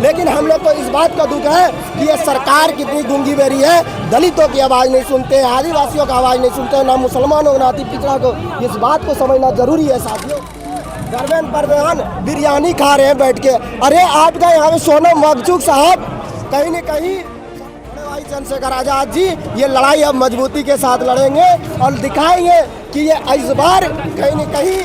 लेकिन हम लोग को इस बात का दुख है कि ये सरकार कितनी गूंगी बेरी है। दलितों की आवाज़ नहीं सुनते, आदिवासियों का आवाज़ नहीं सुनते, ना मुसलमानों को ना अति पिछड़ा को। इस बात को समझना जरूरी है साथियों। धर्मेंद्र प्रधान बिरयानी खा रहे हैं बैठ के। अरे आपका यहाँ पे सोनम वांगचुक साहब कहीं न कहीं भाई चंद्रशेखर आजाद जी ये लड़ाई अब मजबूती के साथ लड़ेंगे और दिखाएंगे कि ये इस बार कहीं न कहीं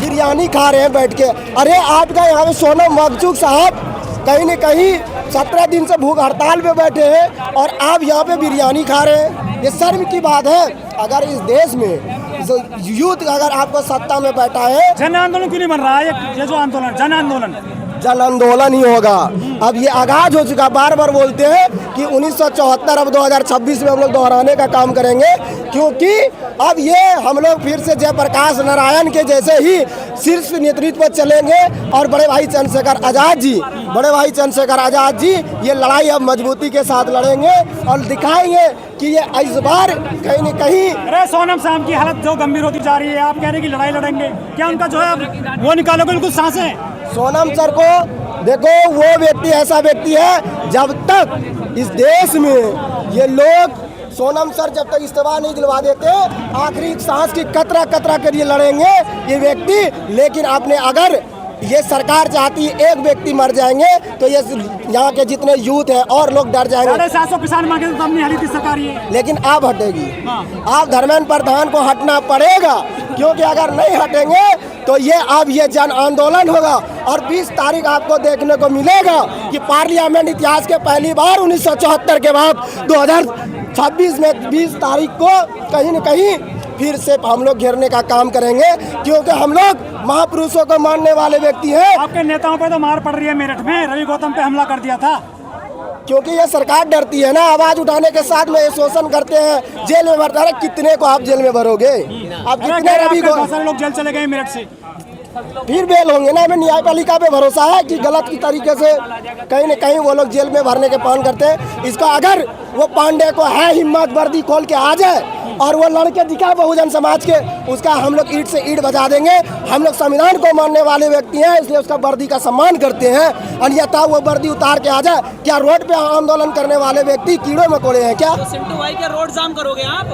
बिरयानी खा रहे हैं बैठ के। अरे आपका यहाँ पे सोनम वांगचुक साहब कहीं न कहीं 17 दिन से भूख हड़ताल पे बैठे हैं और आप यहाँ पे बिरयानी खा रहे हैं। ये शर्म की बात है। अगर इस देश में यूथ अगर आपको सत्ता में बैठा है, जन आंदोलन क्यों नहीं बन रहा है? ये जो आंदोलन जन आंदोलन ही होगा। अब ये आगाज हो चुका। बार बार बोलते हैं कि 1974 अब 2026 में हम लोग दोहराने का काम करेंगे, क्योंकि अब ये हम लोग फिर से जयप्रकाश नारायण के जैसे ही शीर्ष नेतृत्व पर चलेंगे और बड़े भाई चंद्रशेखर आजाद जी ये लड़ाई अब मजबूती के साथ लड़ेंगे और दिखाएंगे कि ये इस बार कहीं न कहीं। अरे सोनम साहब की हालत जो गंभीर होती जा रही है, आप कह रहे हैं कि लड़ाई लड़ेंगे, क्या उनका जो है वो निकालोगे? बिल्कुल सांसें सोनम सर को देखो, वो व्यक्ति ऐसा व्यक्ति है जब तक इस देश में ये लोग सोनम सर जब तक इस्तीफा नहीं दिलवा देते, आखिरी सांस की कतरा कतरा के लिए लड़ेंगे ये व्यक्ति। लेकिन आपने अगर ये सरकार चाहती है एक व्यक्ति मर जाएंगे तो ये यहाँ के जितने यूथ हैं और लोग डर जाएंगे। 750 किसान मांगे तो नहीं हटी थी सरकार ये। लेकिन आप हटेगी। आप धर्मेंद्र प्रधान को हटना पड़ेगा, क्योंकि अगर नहीं हटेंगे तो ये जन आंदोलन होगा। और 20 तारीख आपको देखने को मिलेगा कि पार्लियामेंट इतिहास के पहली बार 1974 के बाद 2026 में 20 तारीख को कहीं न कहीं फिर से हम लोग घेरने का काम करेंगे, क्योंकि हम लोग महापुरुषों को मानने वाले व्यक्ति हैं। आपके नेताओं पे तो मार पड़ रही है। मेरठ में रवि गौतम पे हमला कर दिया था, क्योंकि ये सरकार डरती है ना। आवाज उठाने के साथ में ये शोषण करते हैं, जेल में भरता है। कितने को आप जेल में भरोगे? आप कितने रवि को? बहुत सारे लोग जेल चले गए मेरठ से, फिर बेल होंगे ना। हमें न्यायपालिका पे भरोसा है कि गलत की तरीके से कहीं न कहीं वो लोग जेल में भरने के प्लान करते हैं। इसका अगर वो पांडे को है हिम्मत, वर्दी खोल के आ जाए और वो लड़के दिखा बहुजन समाज के, उसका हम लोग ईंट से ईंट बजा देंगे। हम लोग संविधान को मानने वाले व्यक्ति हैं, इसलिए उसका वर्दी का सम्मान करते हैं। अन्यथा वो वर्दी उतार के आ जाए। क्या रोड पे आंदोलन करने वाले व्यक्ति कीड़े मकोड़े हैं क्या? तो सिंटू भाई के रोड जाम करोगे आप?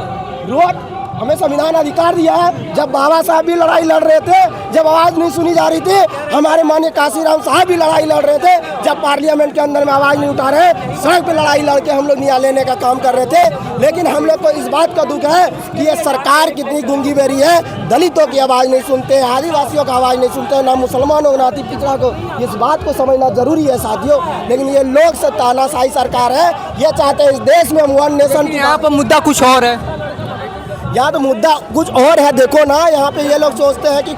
रोड हमें संविधान अधिकार दिया है। जब बाबा साहब भी लड़ाई लड़ रहे थे, जब आवाज़ नहीं सुनी जा रही थी, हमारे माननीय काशीराम साहब भी लड़ाई लड़ रहे थे। जब पार्लियामेंट के अंदर में आवाज़ नहीं उठा रहे, सड़क पे लड़ाई लड़के हम लोग न्याय लेने का काम कर रहे थे। लेकिन हम लोग को इस बात का दुख है कि ये सरकार कितनी गूंगी बेरी है। दलितों की आवाज़ नहीं सुनते, आदिवासियों का आवाज़ नहीं सुनते, ना मुसलमानों को ना अति पिछड़ा को। इस बात को समझना जरूरी है साथियों। लेकिन ये लोग तानाशाही सरकार है। ये चाहते हैं इस देश में हम वन नेशन। यहाँ पर मुद्दा कुछ और है, यहाँ तो मुद्दा कुछ और है। देखो ना, यहाँ पे ये लोग सोचते हैं कि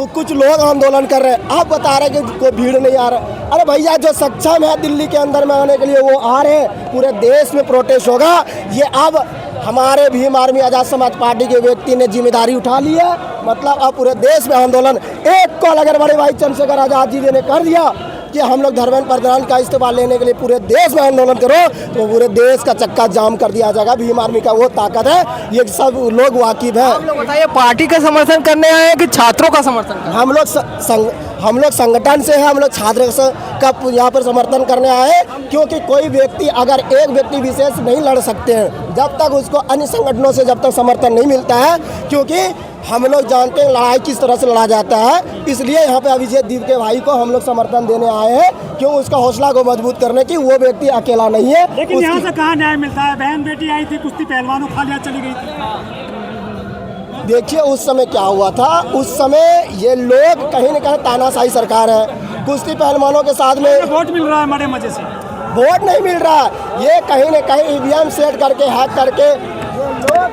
कुछ लोग आंदोलन कर रहे हैं। आप बता रहे हैं कि कोई भीड़ नहीं आ रहा। अरे भैया, जो सक्षम है दिल्ली के अंदर में आने के लिए वो आ रहे हैं। पूरे देश में प्रोटेस्ट होगा। ये अब हमारे भीम आर्मी आजाद समाज पार्टी के व्यक्ति ने जिम्मेदारी उठा ली है। मतलब अब पूरे देश में आंदोलन। एक कॉल अगर बड़े भाई चंद्रशेखर आजाद जी ने कर दिया कि हम लोग धर्मेंद्र प्रधान का इस्तीफा लेने के लिए पूरे देश में आंदोलन करो, तो पूरे देश का चक्का जाम कर दिया जाएगा। भीम आर्मी का वो ताकत है, ये सब लोग वाकिफ है। आप लोग बताइए, पार्टी का समर्थन करने आए हैं कि छात्रों का समर्थन? हम लोग संगठन से है, हम लोग छात्र का यहाँ पर समर्थन करने आए। क्योंकि कोई व्यक्ति अगर एक व्यक्ति विशेष नहीं लड़ सकते हैं जब तक उसको अन्य संगठनों से जब तक समर्थन नहीं मिलता है, क्योंकि हम लोग जानते हैं लड़ाई किस तरह से लड़ा जाता है। इसलिए यहाँ पे अभिजीत दीप के भाई को हम लोग समर्थन देने आए हैं, क्यों उसका हौसला को मजबूत करने की। वो व्यक्ति अकेला नहीं है। लेकिन यहाँ से कहाँ न्याय मिलता है? बहन बेटी आई थी, कुश्ती पहलवानों खालिया चली गई थी। देखिए उस समय क्या हुआ था। उस समय ये लोग कहीं न कहीं तानाशाही सरकार है। कुश्ती पहलवानों के साथ में वोट मिल रहा है हमारे मजे से। वोट नहीं मिल रहा। ये कहीं न कहीं ईवीएम सेट करके हैक करके ये लोग